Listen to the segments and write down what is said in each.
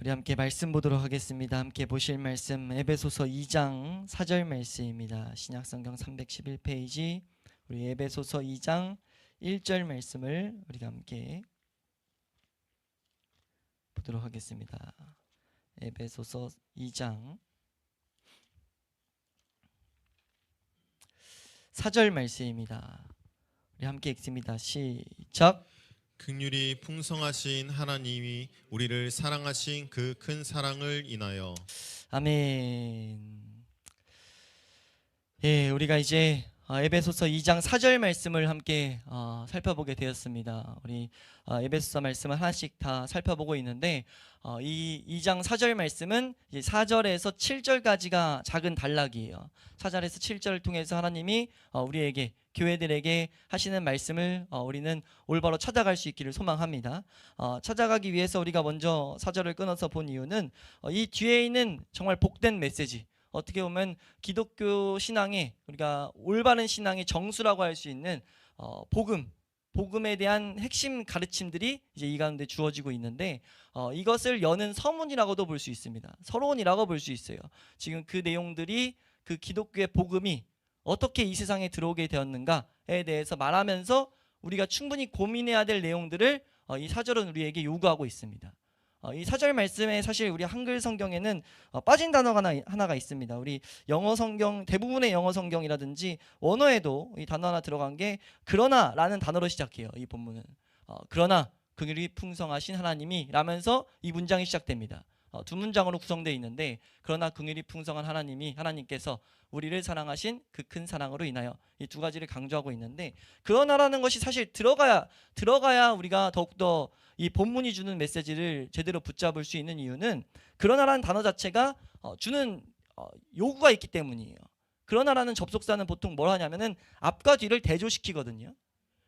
우리 함께 말씀 보도록 하겠습니다. 함께 보실 말씀 에베소서 2장 4절 말씀입니다. 신약성경 311페이지 우리 에베소서 2장 1절 말씀을 우리가 함께 보도록 하겠습니다. 에베소서 2장 4절 말씀입니다. 우리 함께 읽습니다. 시작. 긍휼이 풍성하신 하나님이 우리를 사랑하신 그 큰 사랑을 인하여. 아멘. 예, 우리가 이제 에베소서 2장 4절 말씀을 함께 살펴보게 되었습니다. 우리 에베소서 말씀을 하나씩 다 살펴보고 있는데 이 2장 4절 말씀은 이제 4절에서 7절까지가 작은 단락이에요. 4절에서 7절을 통해서 하나님이 우리에게 교회들에게 하시는 말씀을 우리는 올바로 찾아갈 수 있기를 소망합니다. 찾아가기 위해서 우리가 먼저 4절을 끊어서 본 이유는 이 뒤에 있는 정말 복된 메시지, 어떻게 보면 기독교 신앙의 우리가 올바른 신앙의 정수라고 할 수 있는 복음에 대한 핵심 가르침들이 이제 이 가운데 주어지고 있는데 이것을 여는 서문이라고도 볼 수 있습니다. 서론이라고 볼 수 있어요. 지금 그 내용들이 그 기독교의 복음이 어떻게 이 세상에 들어오게 되었는가에 대해서 말하면서 우리가 충분히 고민해야 될 내용들을 이 4절은 우리에게 요구하고 있습니다. 이 4절 말씀에 사실 우리 한글 성경에는 빠진 단어가 하나가 있습니다. 우리 영어 성경, 대부분의 영어 성경이라든지 원어에도 이 단어 하나 들어간 게 그러나라는 단어로 시작해요. 이 본문은 그러나 긍휼이 풍성하신 하나님이 라면서 이 문장이 시작됩니다. 두 문장으로 구성되어 있는데 그러나 긍휼이 풍성한 하나님께서 우리를 사랑하신 그 큰 사랑으로 인하여, 이 두 가지를 강조하고 있는데 그러나라는 것이 사실 들어가야 우리가 더욱더 이 본문이 주는 메시지를 제대로 붙잡을 수 있는 이유는 그러나라는 단어 자체가 주는 요구가 있기 때문이에요. 그러나라는 접속사는 보통 뭘 하냐면은 앞과 뒤를 대조시키거든요.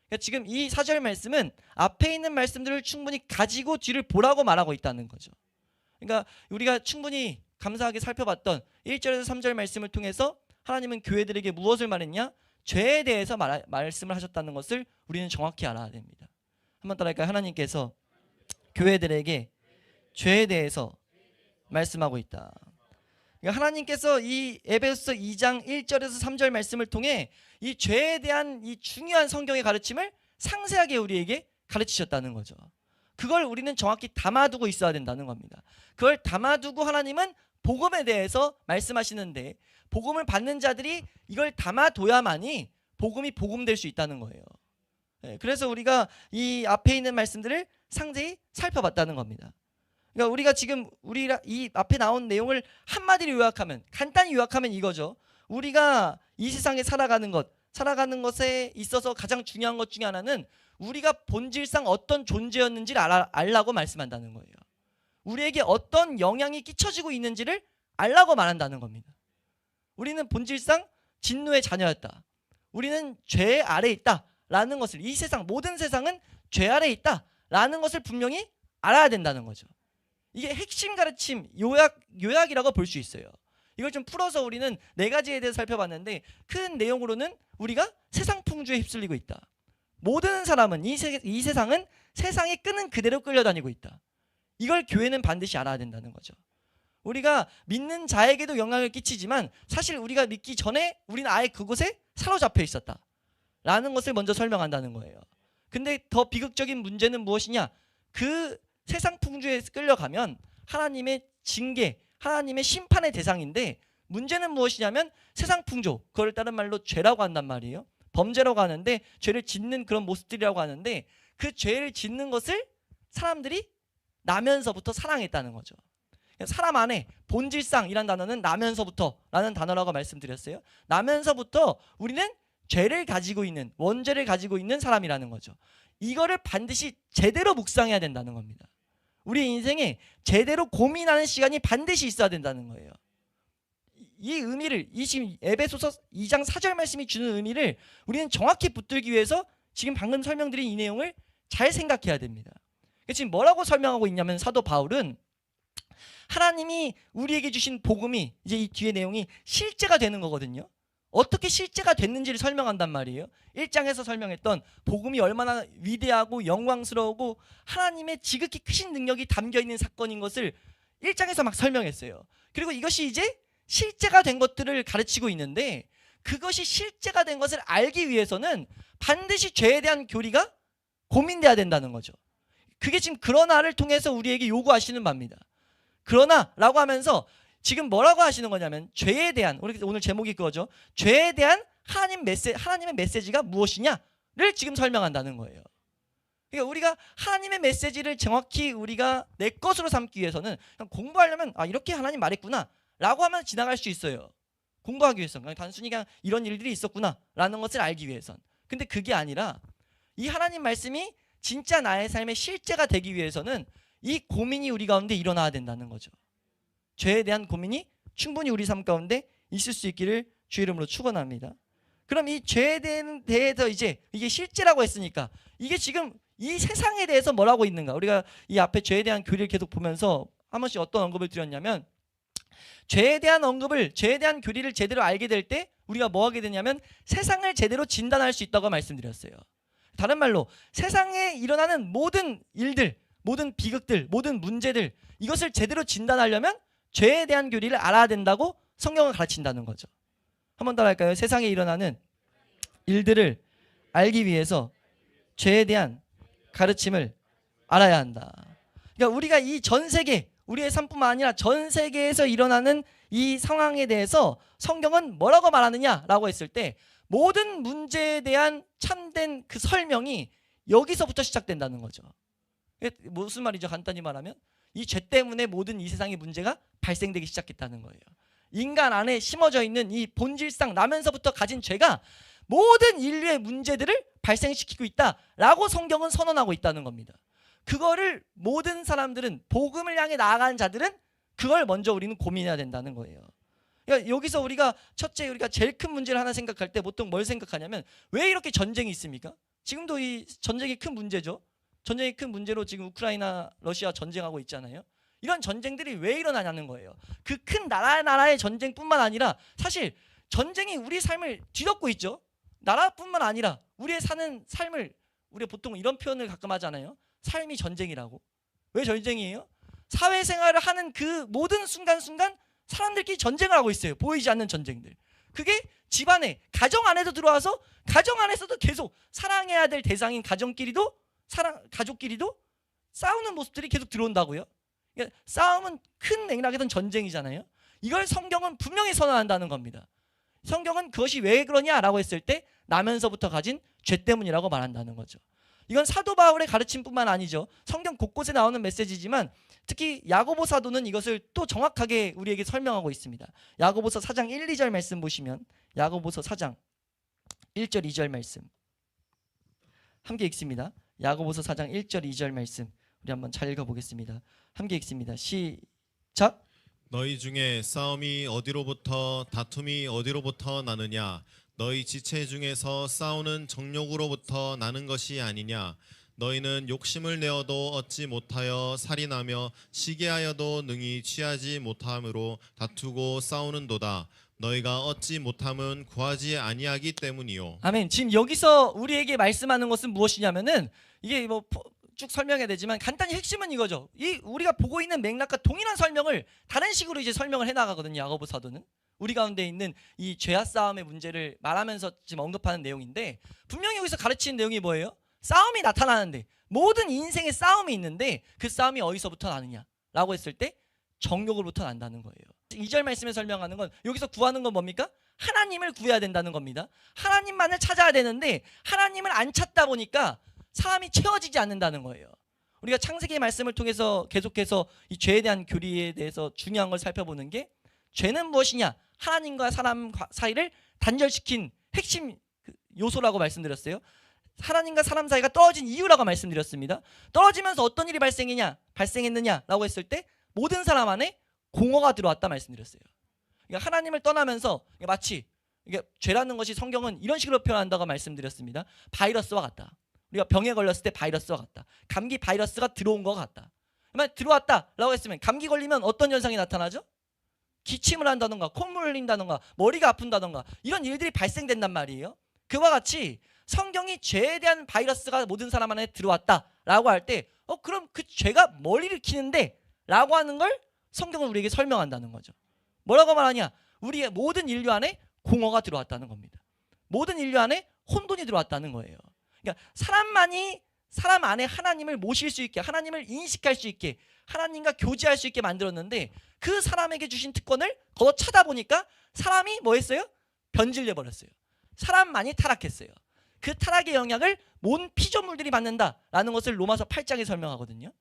그러니까 지금 이 4절 말씀은 앞에 있는 말씀들을 충분히 가지고 뒤를 보라고 말하고 있다는 거죠. 그러니까 우리가 충분히 감사하게 살펴봤던 1절에서 3절 말씀을 통해서 하나님은 교회들에게 무엇을 말했냐? 죄에 대해서 말씀을 하셨다는 것을 우리는 정확히 알아야 됩니다. 한번 따라할까요? 하나님께서 교회들에게 죄에 대해서 말씀하고 있다. 그러니까 하나님께서 이 에베소서 2장 1절에서 3절 말씀을 통해 이 죄에 대한 이 중요한 성경의 가르침을 상세하게 우리에게 가르치셨다는 거죠. 그걸 우리는 정확히 담아두고 있어야 된다는 겁니다. 그걸 담아두고 하나님은 복음에 대해서 말씀하시는데 복음을 받는 자들이 이걸 담아둬야만이 복음이 복음될 수 있다는 거예요. 그래서 우리가 이 앞에 있는 말씀들을 상세히 살펴봤다는 겁니다. 그러니까 우리가 지금 이 앞에 나온 내용을 한마디로 요약하면, 간단히 요약하면 이거죠. 우리가 이 세상에 살아가는 것에 있어서 가장 중요한 것 중에 하나는 우리가 본질상 어떤 존재였는지를 알라고 말씀한다는 거예요. 우리에게 어떤 영향이 끼쳐지고 있는지를 알라고 말한다는 겁니다. 우리는 본질상 진노의 자녀였다. 우리는 죄 아래에 있다라는 것을, 이 세상, 모든 세상은 죄 아래에 있다라는 것을 분명히 알아야 된다는 거죠. 이게 핵심 가르침, 요약이라고 볼 수 있어요. 이걸 좀 풀어서 우리는 네 가지에 대해서 살펴봤는데 큰 내용으로는 우리가 세상 풍조에 휩쓸리고 있다. 모든 사람은 이 세상은 세상에 끄는 그대로 끌려다니고 있다. 이걸 교회는 반드시 알아야 된다는 거죠. 우리가 믿는 자에게도 영향을 끼치지만 사실 우리가 믿기 전에 우리는 아예 그곳에 사로잡혀 있었다 라는 것을 먼저 설명한다는 거예요. 근데 더 비극적인 문제는 무엇이냐? 그 세상 풍조에 끌려가면 하나님의 징계, 하나님의 심판의 대상인데 문제는 무엇이냐면 세상 풍조, 그걸 다른 말로 죄라고 한단 말이에요. 범죄라고 하는데 죄를 짓는 그런 모습들이라고 하는데 그 죄를 짓는 것을 사람들이 나면서부터 사랑했다는 거죠. 사람 안에 본질상이란 단어는 나면서부터라는 단어라고 말씀드렸어요. 나면서부터 우리는 죄를 가지고 있는, 원죄를 가지고 있는 사람이라는 거죠. 이거를 반드시 제대로 묵상해야 된다는 겁니다. 우리 인생에 제대로 고민하는 시간이 반드시 있어야 된다는 거예요. 이 의미를, 이 지금 에베소서 2장 4절 말씀이 주는 의미를 우리는 정확히 붙들기 위해서 지금 방금 설명드린 이 내용을 잘 생각해야 됩니다. 지금 뭐라고 설명하고 있냐면 사도 바울은 하나님이 우리에게 주신 복음이 이제 이 뒤에 내용이 실제가 되는 거거든요. 어떻게 실제가 됐는지를 설명한단 말이에요. 1장에서 설명했던 복음이 얼마나 위대하고 영광스러우고 하나님의 지극히 크신 능력이 담겨있는 사건인 것을 1장에서 막 설명했어요. 그리고 이것이 이제 실제가 된 것들을 가르치고 있는데, 그것이 실제가 된 것을 알기 위해서는 반드시 죄에 대한 교리가 고민돼야 된다는 거죠. 그게 지금 그러나를 통해서 우리에게 요구하시는 바입니다. 그러나라고 하면서 지금 뭐라고 하시는 거냐면, 죄에 대한, 우리 오늘 제목이 그거죠. 죄에 대한 하나님의 메시지가 무엇이냐를 지금 설명한다는 거예요. 그러니까 우리가 하나님의 메시지를 정확히 우리가 내 것으로 삼기 위해서는 그냥 공부하려면 이렇게 하나님 말했구나 라고 하면 지나갈 수 있어요. 공부하기 위해서는 그냥 단순히 그냥 이런 일들이 있었구나 라는 것을 알기 위해선. 근데 그게 아니라 이 하나님 말씀이 진짜 나의 삶의 실제가 되기 위해서는 이 고민이 우리 가운데 일어나야 된다는 거죠. 죄에 대한 고민이 충분히 우리 삶 가운데 있을 수 있기를 주의 이름으로 축원합니다. 그럼 이 죄에 대해서 이제 이게 실제라고 했으니까 이게 지금 이 세상에 대해서 뭐라고 있는가? 우리가 이 앞에 죄에 대한 교리를 계속 보면서 한 번씩 어떤 언급을 드렸냐면, 죄에 대한 교리를 제대로 알게 될 때 우리가 뭐 하게 되냐면 세상을 제대로 진단할 수 있다고 말씀드렸어요. 다른 말로 세상에 일어나는 모든 일들, 모든 비극들, 모든 문제들, 이것을 제대로 진단하려면 죄에 대한 교리를 알아야 된다고 성경은 가르친다는 거죠. 한 번 더 할까요? 세상에 일어나는 일들을 알기 위해서 죄에 대한 가르침을 알아야 한다. 그러니까 우리가 이 전 세계, 우리의 삶뿐만 아니라 전 세계에서 일어나는 이 상황에 대해서 성경은 뭐라고 말하느냐라고 했을 때, 모든 문제에 대한 참된 그 설명이 여기서부터 시작된다는 거죠. 무슨 말이죠? 간단히 말하면 이 죄 때문에 모든 이 세상의 문제가 발생되기 시작했다는 거예요. 인간 안에 심어져 있는 이 본질상 나면서부터 가진 죄가 모든 인류의 문제들을 발생시키고 있다라고 성경은 선언하고 있다는 겁니다. 그거를 모든 사람들은, 복음을 향해 나아가는 자들은 그걸 먼저 우리는 고민해야 된다는 거예요. 그러니까 여기서 우리가 제일 큰 문제를 하나 생각할 때 보통 뭘 생각하냐면, 왜 이렇게 전쟁이 있습니까? 지금도 이 전쟁이 큰 문제죠. 전쟁이 큰 문제로 지금 우크라이나, 러시아 전쟁하고 있잖아요. 이런 전쟁들이 왜 일어나냐는 거예요. 그 큰 나라의 전쟁뿐만 아니라 사실 전쟁이 우리 삶을 뒤덮고 있죠. 나라뿐만 아니라 우리의 사는 삶을, 우리가 보통 이런 표현을 가끔 하잖아요. 삶이 전쟁이라고. 왜 전쟁이에요? 사회생활을 하는 그 모든 순간순간 사람들끼리 전쟁을 하고 있어요. 보이지 않는 전쟁들. 그게 집안에, 가정 안에도 들어와서 가정 안에서도 계속 사랑해야 될 대상인 가족끼리도 싸우는 모습들이 계속 들어온다고요. 그러니까 싸움은 큰 맥락에서는 전쟁이잖아요. 이걸 성경은 분명히 선언한다는 겁니다. 성경은 그것이 왜 그러냐라고 했을 때 나면서부터 가진 죄 때문이라고 말한다는 거죠. 이건 사도 바울의 가르침뿐만 아니죠. 성경 곳곳에 나오는 메시지지만 특히 야고보 사도는 이것을 또 정확하게 우리에게 설명하고 있습니다. 야고보서 4장 1, 2절 말씀 보시면, 야고보서 4장 1절 2절 말씀 함께 읽습니다. 야고보서 4장 1절 2절 말씀 우리 한번 잘 읽어보겠습니다. 함께 읽습니다. 시작. 너희 중에 싸움이 어디로부터, 다툼이 어디로부터 나느냐? 너희 지체 중에서 싸우는 정욕으로부터 나는 것이 아니냐? 너희는 욕심을 내어도 얻지 못하여 살인하며 시기하여도 능히 취하지 못함으로 다투고 싸우는도다. 너희가 얻지 못함은 구하지 아니하기 때문이요. 아멘. 지금 여기서 우리에게 말씀하는 것은 무엇이냐면은, 이게 뭐 쭉 설명해야 되지만 간단히 핵심은 이거죠. 이 우리가 보고 있는 맥락과 동일한 설명을 다른 식으로 이제 설명을 해나가거든요. 야고보 사도는 우리 가운데 있는 이 죄와 싸움의 문제를 말하면서 지금 언급하는 내용인데, 분명히 여기서 가르치는 내용이 뭐예요? 싸움이 나타나는데, 모든 인생의 싸움이 있는데 그 싸움이 어디서부터 나느냐라고 했을 때 정욕으로부터 난다는 거예요. 2절 말씀에 설명하는 건, 여기서 구하는 건 뭡니까? 하나님을 구해야 된다는 겁니다. 하나님만을 찾아야 되는데 하나님을 안 찾다 보니까 사람이 채워지지 않는다는 거예요. 우리가 창세기의 말씀을 통해서 계속해서 이 죄에 대한 교리에 대해서 중요한 걸 살펴보는 게, 죄는 무엇이냐? 하나님과 사람 사이를 단절시킨 핵심 요소라고 말씀드렸어요. 하나님과 사람 사이가 떨어진 이유라고 말씀드렸습니다. 떨어지면서 어떤 일이 발생했느냐라고 했을 때 모든 사람 안에 공허가 들어왔다 말씀드렸어요. 그러니까 하나님을 떠나면서 마치 이게 죄라는 것이 성경은 이런 식으로 표현한다고 말씀드렸습니다. 바이러스와 같다. 우리가 병에 걸렸을 때 바이러스와 같다. 감기 바이러스가 들어온 것 같다. 만약 들어왔다라고 했으면 감기 걸리면 어떤 현상이 나타나죠? 기침을 한다던가 콧물 흘린다던가 머리가 아픈다던가 이런 일들이 발생된단 말이에요. 그와 같이 성경이 죄에 대한 바이러스가 모든 사람 안에 들어왔다라고 할 때 그럼 그 죄가 뭘 일으키는데? 라고 하는 걸 성경은 우리에게 설명한다는 거죠. 뭐라고 말하냐? 우리의 모든 인류 안에 공허가 들어왔다는 겁니다. 모든 인류 안에 혼돈이 들어왔다는 거예요. 그러니까 사람만이 사람 안에 하나님을 모실 수 있게, 하나님을 인식할 수 있게, 하나님과 교제할 수 있게 만들었는데 그 사람에게 주신 특권을 걷어 차다 보니까 사람이 뭐 했어요? 변질돼 버렸어요. 사람만이 타락했어요. 그 타락의 영향을 온 피조물들이 받는다라는 것을 로마서 8장에 설명하거든요.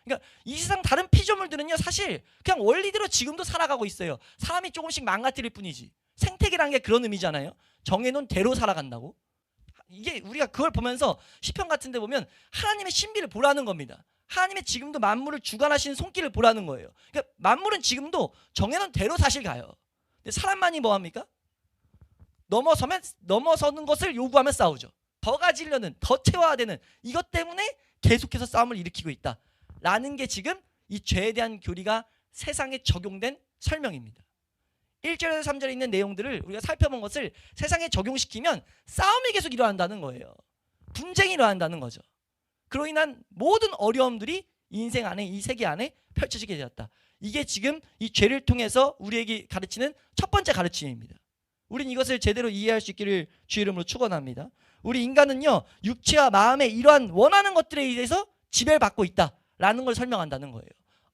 그러니까 이 세상 다른 피조물들은요 사실 그냥 원리대로 지금도 살아가고 있어요. 사람이 조금씩 망가뜨릴 뿐이지. 생태계라는 게 그런 의미잖아요. 정해놓은 대로 살아간다고. 이게 우리가 그걸 보면서 시편 같은 데 보면 하나님의 신비를 보라는 겁니다. 하나님의 지금도 만물을 주관하시는 손길을 보라는 거예요. 그러니까 만물은 지금도 정해놓은 대로 사실 가요. 근데 사람만이 뭐합니까? 넘어서는 것을 요구하며 싸우죠. 더 가지려는, 더 채워야 되는 이것 때문에 계속해서 싸움을 일으키고 있다라는 게 지금 이 죄에 대한 교리가 세상에 적용된 설명입니다. 1절에서 3절에 있는 내용들을 우리가 살펴본 것을 세상에 적용시키면 싸움이 계속 일어난다는 거예요. 분쟁이 일어난다는 거죠. 그로 인한 모든 어려움들이 인생 안에, 이 세계 안에 펼쳐지게 되었다. 이게 지금 이 죄를 통해서 우리에게 가르치는 첫 번째 가르침입니다. 우린 이것을 제대로 이해할 수 있기를 주의 이름으로 축원합니다. 우리 인간은요 육체와 마음의 이러한 원하는 것들에 의해서 지배를 받고 있다라는 걸 설명한다는 거예요.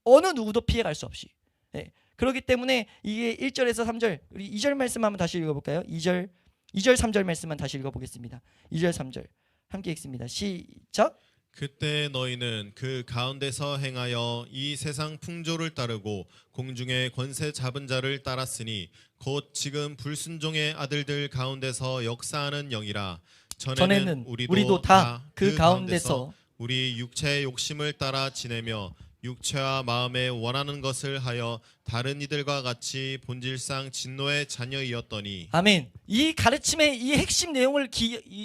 어느 누구도 피해갈 수 없이. 네. 그렇기 때문에 이게 1절에서 3절, 우리 2절 말씀 한번 다시 읽어볼까요? 2절 3절 말씀만 다시 읽어보겠습니다. 2절 3절 함께 읽습니다. 시작. 그때 너희는 그 가운데서 행하여 이 세상 풍조를 따르고 공중의 권세 잡은 자를 따랐으니 곧 지금 불순종의 아들들 가운데서 역사하는 영이라. 전에는 우리도 다 그 가운데서 우리 육체의 욕심을 따라 지내며 육체와 마음에 원하는 것을 하여 다른 이들과 같이 본질상 진노의 자녀이었더니. 아멘. 이 가르침의 이 핵심 내용을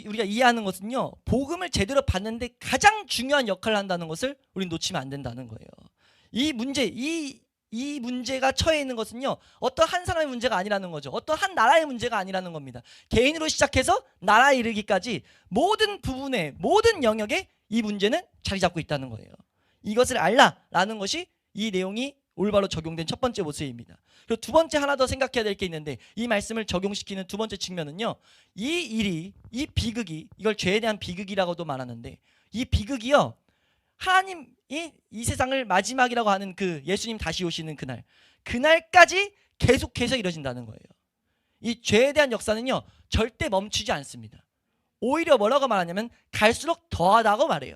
우리가 이해하는 것은요 복음을 제대로 받는데 가장 중요한 역할을 한다는 것을 우리는 놓치면 안 된다는 거예요. 이 문제가 처해 있는 것은요 어떤 한 사람의 문제가 아니라는 거죠. 어떤 한 나라의 문제가 아니라는 겁니다. 개인으로 시작해서 나라에 이르기까지 모든 부분에, 모든 영역에 이 문제는 자리 잡고 있다는 거예요. 이것을 알라라는 것이 이 내용이 올바로 적용된 첫 번째 모습입니다. 그리고 두 번째 하나 더 생각해야 될 게 있는데 이 말씀을 적용시키는 두 번째 측면은요 이 일이, 이 비극이, 이걸 죄에 대한 비극이라고도 말하는데 이 비극이요 하나님이 이 세상을 마지막이라고 하는 그 예수님 다시 오시는 그날까지 계속해서 이뤄진다는 거예요. 이 죄에 대한 역사는요 절대 멈추지 않습니다. 오히려 뭐라고 말하냐면 갈수록 더하다고 말해요.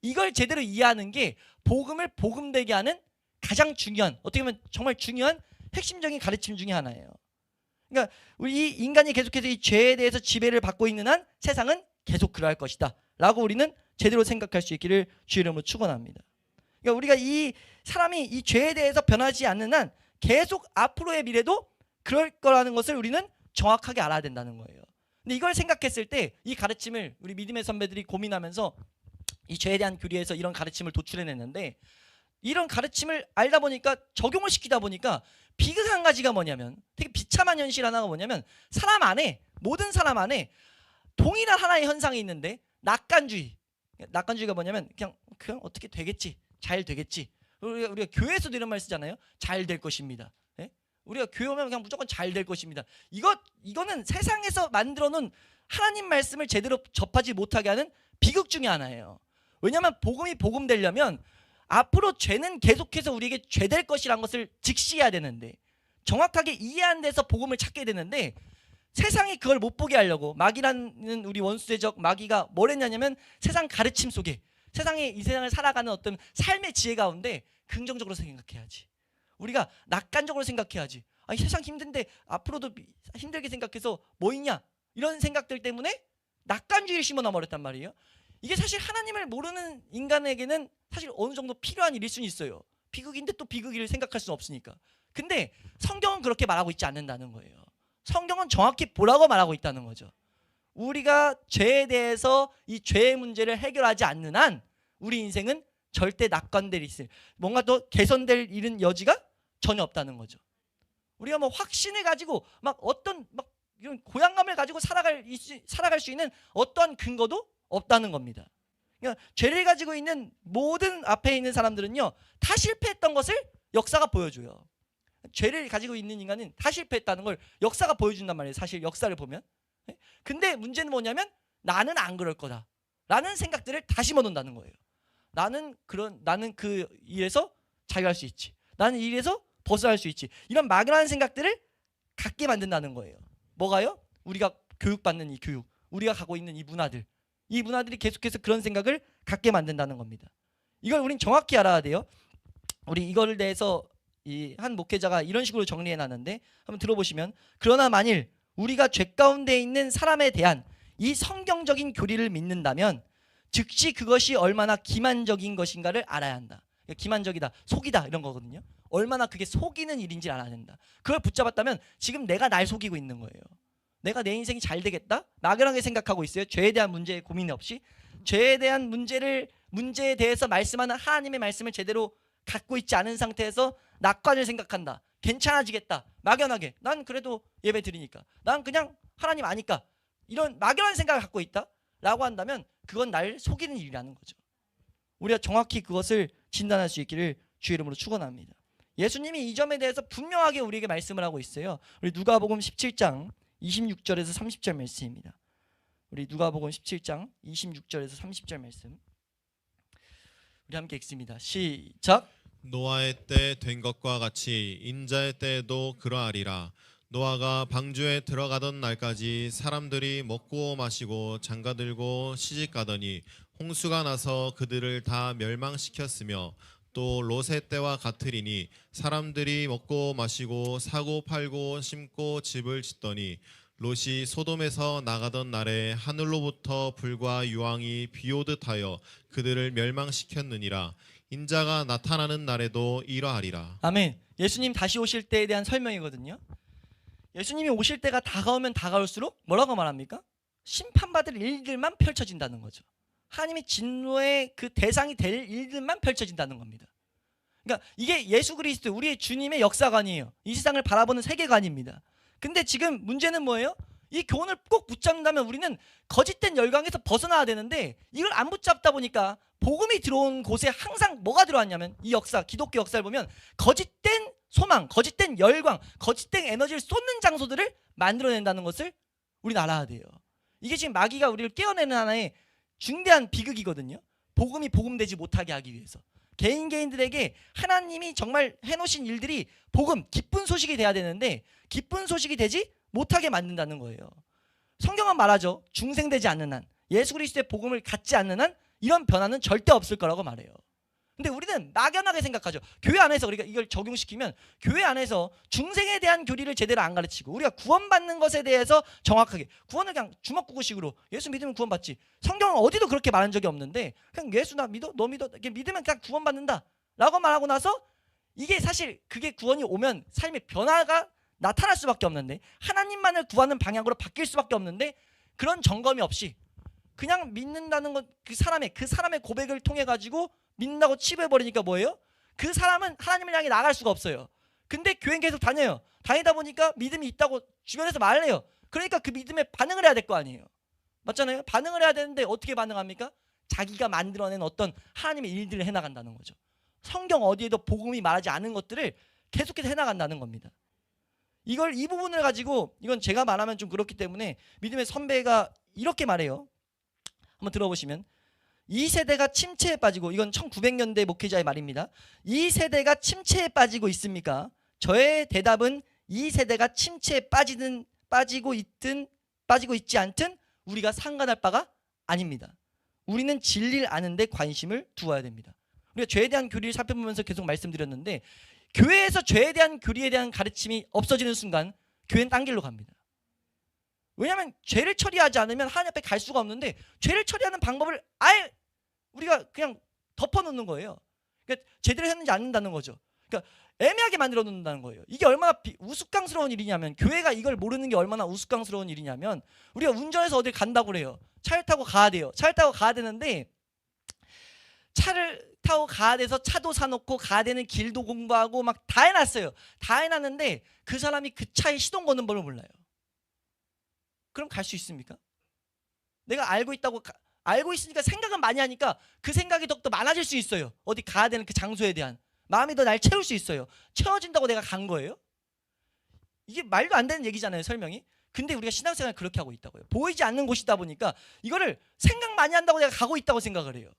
이걸 제대로 이해하는 게 복음을 복음되게 하는 가장 중요한, 어떻게 보면 정말 중요한 핵심적인 가르침 중에 하나예요. 그러니까 우리 인간이 계속해서 이 죄에 대해서 지배를 받고 있는 한 세상은 계속 그러할 것이다 라고 우리는 제대로 생각할 수 있기를 주의 이름으로 축원합니다. 그러니까 우리가 이 사람이 이 죄에 대해서 변하지 않는 한 계속 앞으로의 미래도 그럴 거라는 것을 우리는 정확하게 알아야 된다는 거예요. 근데 이걸 생각했을 때 이 가르침을 우리 믿음의 선배들이 고민하면서 이 죄에 대한 교리에서 이런 가르침을 도출해냈는데 이런 가르침을 알다 보니까 적용을 시키다 보니까 비극 한 가지가 뭐냐면 되게 비참한 현실 하나가 뭐냐면 사람 안에, 모든 사람 안에 동일한 하나의 현상이 있는데 낙관주의가 뭐냐면 그냥 어떻게 되겠지, 잘 되겠지. 우리가 교회에서도 이런 말 쓰잖아요. 잘 될 것입니다. 예? 우리가 교회 오면 그냥 무조건 잘 될 것입니다. 이거는 세상에서 만들어 놓은 하나님 말씀을 제대로 접하지 못하게 하는 비극 중에 하나예요. 왜냐하면 복음이 복음되려면 앞으로 죄는 계속해서 우리에게 죄될 것이란 것을 직시해야 되는데 정확하게 이해 안 돼서 복음을 찾게 되는데 세상이 그걸 못 보게 하려고 마귀라는 우리 원수대적 마귀가 뭘 했냐면 세상 가르침 속에 이 세상을 살아가는 어떤 삶의 지혜 가운데 긍정적으로 생각해야지. 우리가 낙관적으로 생각해야지. 아니 세상 힘든데 앞으로도 힘들게 생각해서 뭐 있냐 이런 생각들 때문에 낙관주의를 심어놔 버렸단 말이에요. 이게 사실 하나님을 모르는 인간에게는 사실 어느 정도 필요한 일일 수는 있어요. 비극인데 또 비극을 생각할 수는 없으니까. 근데 성경은 그렇게 말하고 있지 않는다는 거예요. 성경은 정확히 보라고 말하고 있다는 거죠. 우리가 죄에 대해서 이 죄의 문제를 해결하지 않는 한 우리 인생은 절대 낙관될 있을, 뭔가 더 개선될 일은 여지가 전혀 없다는 거죠. 우리가 뭐 확신을 가지고 막 어떤 막 이런 고향감을 가지고 살아갈 수 있는 어떠한 근거도 없다는 겁니다. 그러니까 죄를 가지고 있는 모든 앞에 있는 사람들은요 다 실패했던 것을 역사가 보여줘요. 죄를 가지고 있는 인간은 다 실패했다는 걸 역사가 보여준단 말이에요. 사실 역사를 보면. 근데 문제는 뭐냐면 나는 안 그럴 거다 라는 생각들을 다 심어놓는다는 거예요. 나는 그 일에서 자유할 수 있지. 나는 이 일에서 벗어날 수 있지. 이런 막연한 생각들을 갖게 만든다는 거예요. 뭐가요? 우리가 교육받는 이 교육, 우리가 가고 있는 이 문화들이 계속해서 그런 생각을 갖게 만든다는 겁니다. 이걸 우린 정확히 알아야 돼요. 우리 이거를 대해서 이 한 목회자가 이런 식으로 정리해 놨는데 한번 들어보시면, 그러나 만일 우리가 죄 가운데 있는 사람에 대한 이 성경적인 교리를 믿는다면 즉시 그것이 얼마나 기만적인 것인가를 알아야 한다. 기만적이다, 속이다 이런 거거든요. 얼마나 그게 속이는 일인지 알아야 된다. 그걸 붙잡았다면 지금 내가 날 속이고 있는 거예요. 내가 내 인생이 잘 되겠다? 막연하게 생각하고 있어요. 죄에 대한 문제에 고민 없이. 죄에 대한 문제에 대해서 말씀하는 하나님의 말씀을 제대로 갖고 있지 않은 상태에서 낙관을 생각한다. 괜찮아지겠다. 막연하게. 난 그래도 예배 드리니까. 난 그냥 하나님 아니까. 이런 막연한 생각을 갖고 있다 라고 한다면 그건 날 속이는 일이라는 거죠. 우리가 정확히 그것을 진단할 수 있기를 주의 이름으로 축원합니다. 예수님이 이 점에 대해서 분명하게 우리에게 말씀을 하고 있어요. 우리 누가복음 17장 26절에서 30절 말씀입니다. 우리 누가복음 17장 26절에서 30절 말씀 우리 함께 읽습니다. 시작. 노아의 때 된 것과 같이 인자의 때에도 그러하리라. 노아가 방주에 들어가던 날까지 사람들이 먹고 마시고 장가들고 시집가더니 홍수가 나서 그들을 다 멸망시켰으며, 또 롯의 때와 같으리니 사람들이 먹고 마시고 사고 팔고 심고 집을 짓더니 롯이 소돔에서 나가던 날에 하늘로부터 불과 유황이 비오듯 하여 그들을 멸망시켰느니라. 인자가 나타나는 날에도 이러하리라. 아멘. 예수님 다시 오실 때에 대한 설명이거든요. 예수님이 오실 때가 다가오면 다가올수록 뭐라고 말합니까? 심판받을 일들만 펼쳐진다는 거죠. 하나님의 진노의 그 대상이 될 일들만 펼쳐진다는 겁니다. 그러니까 이게 예수 그리스도 우리의 주님의 역사관이에요. 이 세상을 바라보는 세계관입니다. 근데 지금 문제는 뭐예요? 이 교훈을 꼭 붙잡는다면 우리는 거짓된 열강에서 벗어나야 되는데 이걸 안 붙잡다 보니까 복음이 들어온 곳에 항상 뭐가 들어왔냐면, 이 역사, 기독교 역사를 보면 거짓된 소망, 거짓된 열광, 거짓된 에너지를 쏟는 장소들을 만들어낸다는 것을 우리는 알아야 돼요. 이게 지금 마귀가 우리를 깨어내는 하나의 중대한 비극이거든요. 복음이 복음되지 못하게 하기 위해서 개인들에게 하나님이 정말 해놓으신 일들이 복음, 기쁜 소식이 돼야 되는데 기쁜 소식이 되지 못하게 만든다는 거예요. 성경은 말하죠. 중생되지 않는 한, 예수 그리스도의 복음을 갖지 않는 한 이런 변화는 절대 없을 거라고 말해요. 근데 우리는 막연하게 생각하죠. 교회 안에서 우리가 이걸 적용시키면 교회 안에서 중생에 대한 교리를 제대로 안 가르치고 우리가 구원받는 것에 대해서 정확하게 구원을 그냥 주먹구구식으로 예수 믿으면 구원받지, 성경은 어디도 그렇게 말한 적이 없는데 그냥 예수 나 믿어? 너 믿어? 이렇게 믿으면 그냥 구원받는다 라고 말하고 나서 이게 사실 그게 구원이 오면 삶의 변화가 나타날 수밖에 없는데, 하나님만을 구하는 방향으로 바뀔 수밖에 없는데 그런 점검이 없이 그냥 믿는다는 것, 그 사람의 고백을 통해 가지고 믿는다고 치부해버리니까 뭐예요? 그 사람은 하나님을 향해 나갈 수가 없어요. 근데 교회 계속 다녀요. 다니다 보니까 믿음이 있다고 주변에서 말을 해요. 그러니까 그 믿음에 반응을 해야 될 거 아니에요. 맞잖아요. 반응을 해야 되는데 어떻게 반응합니까? 자기가 만들어낸 어떤 하나님의 일들을 해나간다는 거죠. 성경 어디에도 복음이 말하지 않은 것들을 계속해서 해나간다는 겁니다. 이 부분을 가지고, 이건 제가 말하면 좀 그렇기 때문에 믿음의 선배가 이렇게 말해요. 한번 들어보시면, 이 세대가 침체에 빠지고, 이건 1900년대 목회자의 말입니다. 이 세대가 침체에 빠지고 있습니까? 저의 대답은 이 세대가 침체에 빠지고 있지 않든 우리가 상관할 바가 아닙니다. 우리는 진리를 아는 데 관심을 두어야 됩니다. 우리가 죄에 대한 교리를 살펴보면서 계속 말씀드렸는데, 교회에서 죄에 대한 교리에 대한 가르침이 없어지는 순간 교회는 딴 길로 갑니다. 왜냐하면 죄를 처리하지 않으면 하나님 앞에 갈 수가 없는데, 죄를 처리하는 방법을 아예 우리가 그냥 덮어놓는 거예요. 그러니까 제대로 했는지 안 했다는 거죠. 그러니까 애매하게 만들어 놓는다는 거예요. 이게 얼마나 우스꽝스러운 일이냐면, 교회가 이걸 모르는 게 얼마나 우스꽝스러운 일이냐면, 우리가 운전해서 어딜 간다고 그래요. 차를 타고 가야 돼요. 차를 타고 가야 되는데 차를 타고 가야 돼서 차도 사놓고 가야 되는 길도 공부하고 막 다 해놨어요. 다 해놨는데 그 사람이 그 차에 시동 거는 법을 몰라요. 그럼 갈 수 있습니까? 내가 알고 있으니까 생각은 많이 하니까 그 생각이 더욱더 많아질 수 있어요. 어디 가야 되는 그 장소에 대한. 마음이 더 날 채울 수 있어요. 채워진다고 내가 간 거예요? 이게 말도 안 되는 얘기잖아요, 설명이. 근데 우리가 신앙생활 그렇게 하고 있다고요. 보이지 않는 곳이다 보니까 이거를 생각 많이 한다고 내가 가고 있다고 생각을 해요.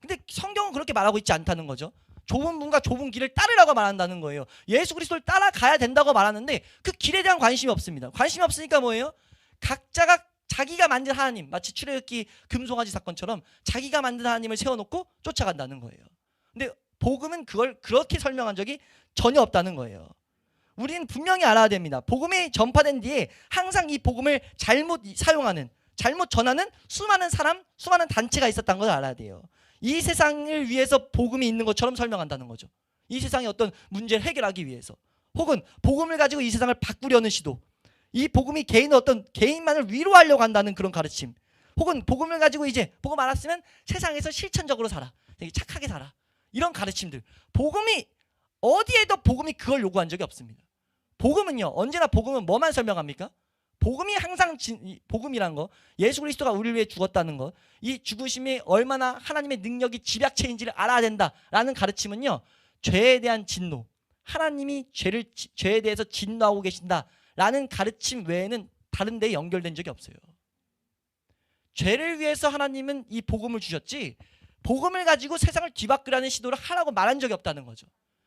근데 성경은 그렇게 말하고 있지 않다는 거죠. 좁은 문과 좁은 길을 따르라고 말한다는 거예요. 예수 그리스도를 따라가야 된다고 말하는데 그 길에 대한 관심이 없습니다. 관심이 없으니까 뭐예요? 각자가 자기가 만든 하나님, 마치 출애굽기 금송아지 사건처럼 자기가 만든 하나님을 세워놓고 쫓아간다는 거예요. 근데 복음은 그걸 그렇게 설명한 적이 전혀 없다는 거예요. 우리는 분명히 알아야 됩니다. 복음이 전파된 뒤에 항상 이 복음을 잘못 사용하는, 잘못 전하는 수많은 사람, 수많은 단체가 있었다는 걸 알아야 돼요. 이 세상을 위해서 복음이 있는 것처럼 설명한다는 거죠. 이 세상의 어떤 문제를 해결하기 위해서, 혹은 복음을 가지고 이 세상을 바꾸려는 시도, 이 복음이 개인만을 위로하려고 한다는 그런 가르침, 혹은 복음을 가지고 이제 복음 알았으면 세상에서 실천적으로 살아, 되게 착하게 살아, 이런 가르침들. 어디에도 복음이 그걸 요구한 적이 없습니다. 복음은요, 언제나 복음은 뭐만 설명합니까? 복음이 항상 복음이란 거, 예수 그리스도가 우리를 위해 죽었다는 거, 이 죽으심이 얼마나 하나님의 능력이 집약체인지를 알아야 된다라는 가르침은요, 죄에 대한 진노, 하나님이 죄에 대해서 진노하고 계신다라는 가르침 외에는 다른 데에 연결된 적이 없어요. 죄를 위해서 하나님은 이 복음을 주셨지, 복음을 가지고 세상을 뒤바꾸라는 시도를 하라고 말한 적이 없다는 거죠.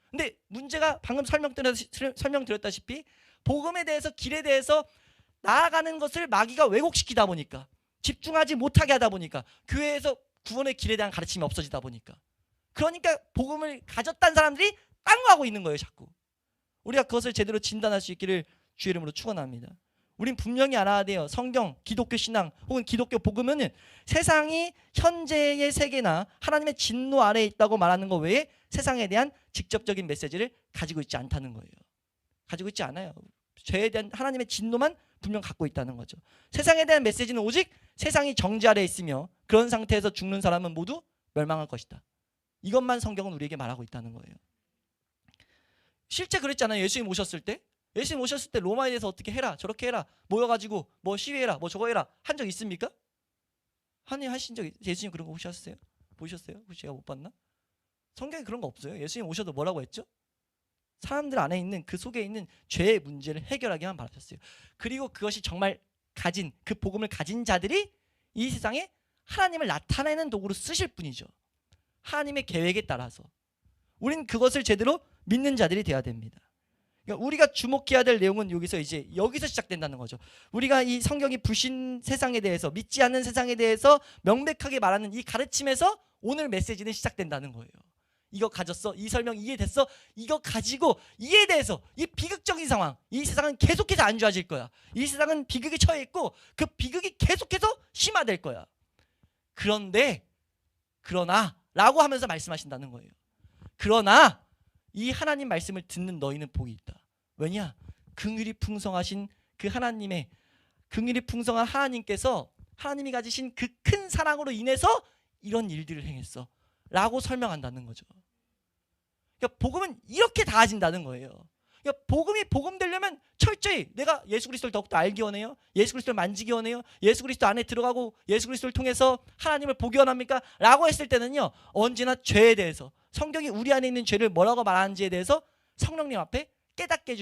근데 문제가 방금 설명드렸다시피 복음에 대해서, 길에 대해서 나아가는 것을 마귀가 왜곡시키다 보니까, 집중하지 못하게 하다 보니까, 교회에서 구원의 길에 대한 가르침이 없어지다 보니까, 그러니까 복음을 가졌다는 사람들이 딴 거 하고 있는 거예요, 자꾸. 우리가 그것을 제대로 진단할 수 있기를 주의 이름으로 축원합니다. 우린 분명히 알아야 돼요. 성경, 기독교 신앙 혹은 기독교 복음은 세상이 현재의 세계나 하나님의 진노 아래에 있다고 말하는 것 외에 세상에 대한 직접적인 메시지를 가지고 있지 않다는 거예요. 가지고 있지 않아요. 죄에 대한 하나님의 진노만 분명 갖고 있다는 거죠. 세상에 대한 메시지는 오직 세상이 정죄 아래에 있으며 그런 상태에서 죽는 사람은 모두 멸망할 것이다. 이것만 성경은 우리에게 말하고 있다는 거예요. 실제 그랬잖아요. 예수님 오셨을 때 로마에 대해서 어떻게 해라, 저렇게 해라, 모여가지고 뭐 시위해라, 뭐 저거 해라 한 적 있습니까? 하신 적, 예수님 그런 거 보셨어요? 혹시 제가 못 봤나? 성경에 그런 거 없어요. 예수님 오셔도 뭐라고 했죠? 사람들 안에 있는, 그 속에 있는 죄의 문제를 해결하기만 바라셨어요. 그리고 그것이 정말 그 복음을 가진 자들이 이 세상에 하나님을 나타내는 도구로 쓰실 뿐이죠. 하나님의 계획에 따라서 우린 그것을 제대로 믿는 자들이 되어야 됩니다. 그러니까 우리가 주목해야 될 내용은 여기서 시작된다는 거죠. 우리가 이 성경이 불신 세상에 대해서, 믿지 않는 세상에 대해서 명백하게 말하는 이 가르침에서 오늘 메시지는 시작된다는 거예요. 이거 가졌어? 이 설명 이해됐어? 이거 가지고 이해돼서 이 비극적인 상황, 이 세상은 계속해서 안 좋아질 거야. 이 세상은 비극에 처해 있고 그 비극이 계속해서 심화될 거야. 그러나 라고 하면서 말씀하신다는 거예요. 그러나 이 하나님 말씀을 듣는 너희는 복이 있다. 왜냐? 긍휼이 풍성하신 그 하나님의, 긍휼이 풍성한 하나님께서 하나님이 가지신 그 큰 사랑으로 인해서 이런 일들을 행했어 라고 설명한다는 거죠. 그러니까 복음은 이렇게 다해진다는 거예요. 그러니까 복음이 복음되려면 철저히 내가 예수 그리스도를 더욱더 알기 원해요? 예수 그리스도를 만지기 원해요? 예수 그리스도 안에 들어가고 예수 그리스도를 통해서 하나님을 보기 원합니까? 라고 했을 때는요, 언제나 죄에 대해서, 성경이 우리 안에 있는 죄를 뭐라고 말하는지에 대해서 성령님 앞에 깨닫게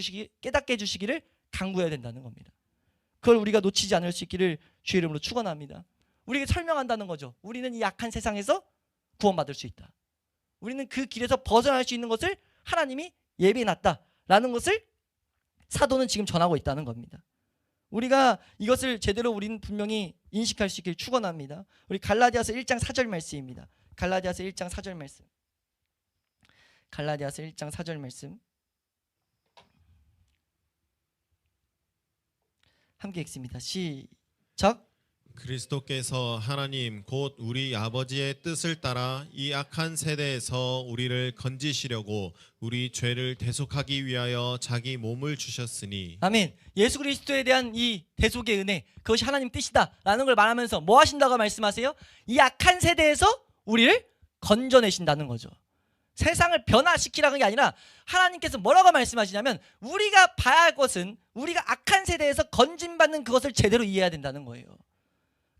해주시기를 간구해야 된다는 겁니다. 그걸 우리가 놓치지 않을 수 있기를 주의 이름으로 축원합니다. 우리에게 설명한다는 거죠. 우리는 이 약한 세상에서 구원받을 수 있다. 우리는 그 길에서 벗어날 수 있는 것을 하나님이 예비해놨다라는 것을 사도는 지금 전하고 있다는 겁니다. 우리가 이것을 제대로 우리는 분명히 인식할 수 있기를 축원합니다. 우리 갈라디아서 1장 4절 말씀입니다. 갈라디아서 1장 4절 말씀. 갈라디아서 1장 4절 말씀 함께 읽습니다. 시작. 그리스도께서 하나님 곧 우리 아버지의 뜻을 따라 이 악한 세대에서 우리를 건지시려고 우리 죄를 대속하기 위하여 자기 몸을 주셨으니. 아멘. 예수 그리스도에 대한 이 대속의 은혜, 그것이 하나님 뜻이다라는 걸 말하면서 뭐 하신다고 말씀하세요? 이 악한 세대에서 우리를 건져내신다는 거죠. 세상을 변화시키라는 게 아니라 하나님께서 뭐라고 말씀하시냐면 우리가 봐야 할 것은 우리가 악한 세대에서 건진받는 그것을 제대로 이해해야 된다는 거예요.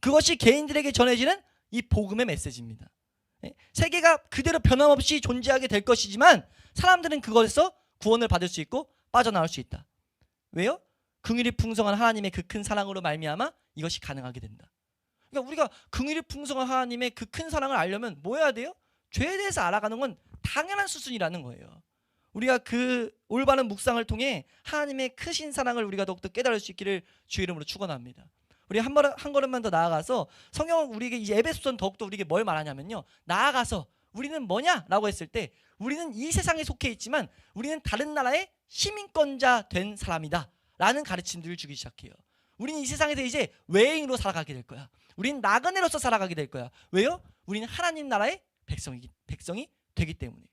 그것이 개인들에게 전해지는 이 복음의 메시지입니다. 세계가 그대로 변함없이 존재하게 될 것이지만 사람들은 그것에서 구원을 받을 수 있고 빠져나올 수 있다. 왜요? 긍휼이 풍성한 하나님의 그 큰 사랑으로 말미암아 이것이 가능하게 된다. 그러니까 우리가 긍휼이 풍성한 하나님의 그 큰 사랑을 알려면 뭐 해야 돼요? 죄에 대해서 알아가는 건 당연한 수순이라는 거예요. 우리가 그 올바른 묵상을 통해 하나님의 크신 사랑을 우리가 더욱더 깨달을 수 있기를 주의 이름으로 축원합니다. 우리 한 걸음만 더 나아가서 성경은 우리에게 이 에베소서는 더욱더 우리에게 뭘 말하냐면요, 나아가서 우리는 뭐냐라고 했을 때 우리는 이 세상에 속해 있지만 우리는 다른 나라의 시민권자 된 사람이다 라는 가르침들을 주기 시작해요. 우리는 이 세상에서 이제 외인으로 살아가게 될 거야. 우리는 나그네로서 살아가게 될 거야. 왜요? 우리는 하나님 나라의 백성이 되기 때문에.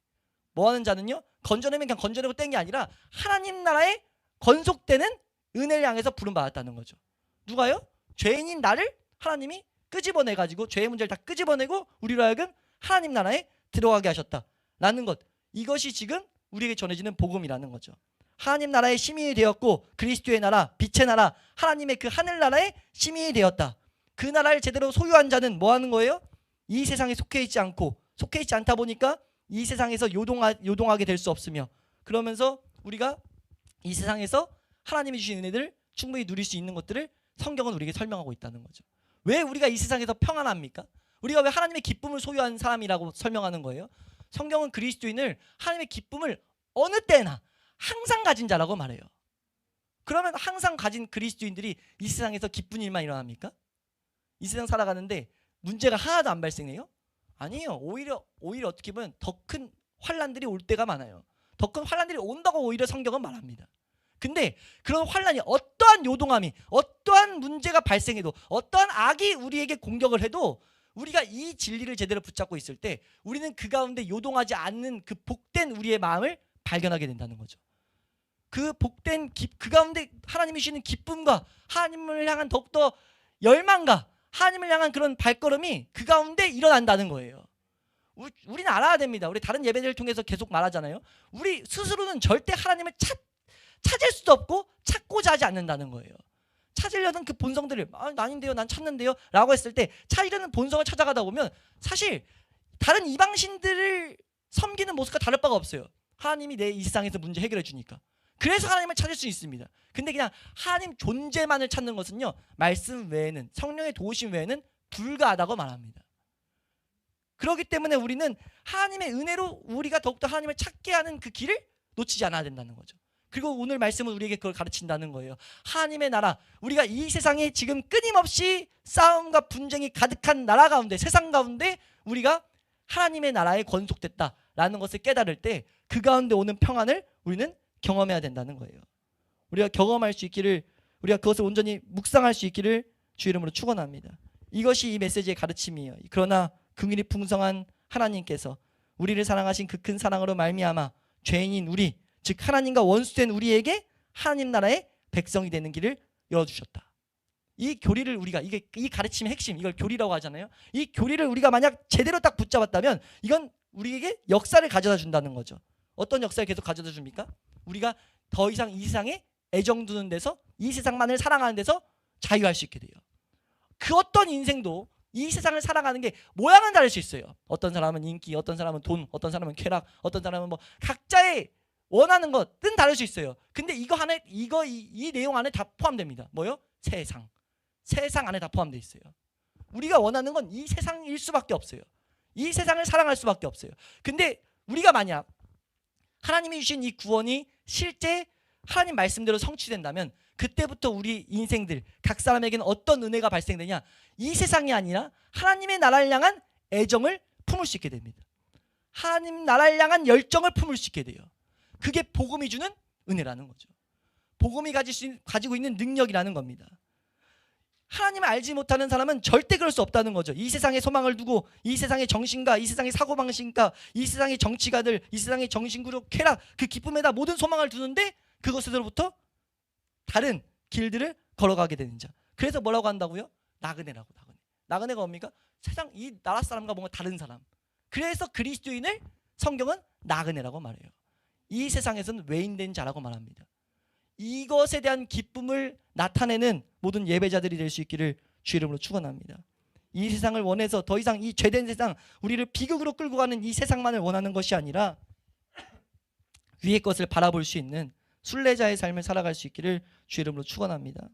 뭐하는 자는요, 건져내면 그냥 건져내고 뗀 게 아니라 하나님 나라에 건속되는 은혜를 향해서 부름받았다는 거죠. 누가요? 죄인인 나를 하나님이 끄집어내가지고 죄의 문제를 다 끄집어내고 우리로 하여금 하나님 나라에 들어가게 하셨다라는 것, 이것이 지금 우리에게 전해지는 복음이라는 거죠. 하나님 나라의 시민이 되었고 그리스도의 나라, 빛의 나라, 하나님의 그 하늘나라의 시민이 되었다. 그 나라를 제대로 소유한 자는 뭐 하는 거예요? 이 세상에 속해 있지 않다 보니까 이 세상에서 요동하게 될 수 없으며, 그러면서 우리가 이 세상에서 하나님이 주신 은혜들을 충분히 누릴 수 있는 것들을 성경은 우리에게 설명하고 있다는 거죠. 왜 우리가 이 세상에서 평안합니까? 우리가 왜 하나님의 기쁨을 소유한 사람이라고 설명하는 거예요? 성경은 그리스도인을 하나님의 기쁨을 어느 때나 항상 가진 자라고 말해요. 그러면 항상 가진 그리스도인들이 이 세상에서 기쁜 일만 일어납니까? 이 세상 살아가는데 문제가 하나도 안 발생해요? 아니에요. 오히려 어떻게 보면 더 큰 환난들이 올 때가 많아요. 더 큰 환난들이 온다고 오히려 성경은 말합니다. 근데 그런 환난이 어떠한 요동함이, 어떠한 문제가 발생해도, 어떠한 악이 우리에게 공격을 해도 우리가 이 진리를 제대로 붙잡고 있을 때 우리는 그 가운데 요동하지 않는 그 복된 우리의 마음을 발견하게 된다는 거죠. 그 복된 그 가운데 하나님이 주시는 기쁨과 하나님을 향한 더욱더 열망과 하나님을 향한 그런 발걸음이 그 가운데 일어난다는 거예요. 우리는 알아야 됩니다. 우리 다른 예배를 통해서 계속 말하잖아요. 우리 스스로는 절대 하나님을 찾을 수도 없고 찾고자 하지 않는다는 거예요. 찾으려는 그 본성들을 아닌데요, 난 찾는데요 라고 했을 때 찾으려는 본성을 찾아가다 보면 사실 다른 이방신들을 섬기는 모습과 다를 바가 없어요. 하나님이 내 이 세상에서 문제 해결해 주니까. 그래서 하나님을 찾을 수 있습니다. 근데 그냥 하나님 존재만을 찾는 것은요, 말씀 외에는, 성령의 도우심 외에는 불가하다고 말합니다. 그렇기 때문에 우리는 하나님의 은혜로 우리가 더욱더 하나님을 찾게 하는 그 길을 놓치지 않아야 된다는 거죠. 그리고 오늘 말씀은 우리에게 그걸 가르친다는 거예요. 하나님의 나라, 우리가 이 세상에 지금 끊임없이 싸움과 분쟁이 가득한 나라 가운데, 세상 가운데 우리가 하나님의 나라에 건속됐다라는 것을 깨달을 때 그 가운데 오는 평안을 우리는 경험해야 된다는 거예요. 우리가 경험할 수 있기를, 우리가 그것을 온전히 묵상할 수 있기를 주 이름으로 축원합니다. 이것이 이 메시지의 가르침이에요. 그러나 긍휼이 풍성한 하나님께서 우리를 사랑하신 그 큰 사랑으로 말미암아 죄인인 우리, 즉 하나님과 원수된 우리에게 하나님 나라의 백성이 되는 길을 열어주셨다. 이 교리를 우리가, 이 가르침의 핵심, 이걸 교리라고 하잖아요. 이 교리를 우리가 만약 제대로 딱 붙잡았다면 이건 우리에게 역사를 가져다 준다는 거죠. 어떤 역사를 계속 가져다 줍니까? 우리가 더 이상 이 세상에 애정 두는 데서, 이 세상만을 사랑하는 데서 자유할 수 있게 돼요. 그 어떤 인생도 이 세상을 살아가는 게 모양은 다를 수 있어요. 어떤 사람은 인기, 어떤 사람은 돈, 어떤 사람은 쾌락, 어떤 사람은 뭐 각자의 원하는 것은 다를 수 있어요. 근데 이 내용 안에 다 포함됩니다. 뭐요? 세상 안에 다 포함되어 있어요. 우리가 원하는 건 이 세상일 수밖에 없어요. 이 세상을 사랑할 수밖에 없어요. 근데 우리가 만약 하나님이 주신 이 구원이 실제 하나님 말씀대로 성취된다면 그때부터 우리 인생들 각 사람에게는 어떤 은혜가 발생되냐, 이 세상이 아니라 하나님의 나라를 향한 애정을 품을 수 있게 됩니다. 하나님 나라를 향한 열정을 품을 수 있게 돼요. 그게 복음이 주는 은혜라는 거죠. 복음이 가지고 있는 능력이라는 겁니다. 하나님을 알지 못하는 사람은 절대 그럴 수 없다는 거죠. 이 세상에 소망을 두고 이 세상의 정신과 이 세상의 사고방식과 이 세상의 정치가들, 이 세상의 정신구조, 쾌락, 그 기쁨에다 모든 소망을 두는데 그것으로부터 다른 길들을 걸어가게 되는 자. 그래서 뭐라고 한다고요? 나그네라고. 나그네가 뭡니까? 세상 이 나라 사람과 뭔가 다른 사람. 그래서 그리스도인을 성경은 나그네라고 말해요. 이 세상에서는 외인된 자라고 말합니다. 이것에 대한 기쁨을 나타내는 모든 예배자들이 될 수 있기를 주 이름으로 축원합니다. 이 세상을 원해서 더 이상 이 죄된 세상, 우리를 비극으로 끌고 가는 이 세상만을 원하는 것이 아니라 위의 것을 바라볼 수 있는 순례자의 삶을 살아갈 수 있기를 주 이름으로 축원합니다.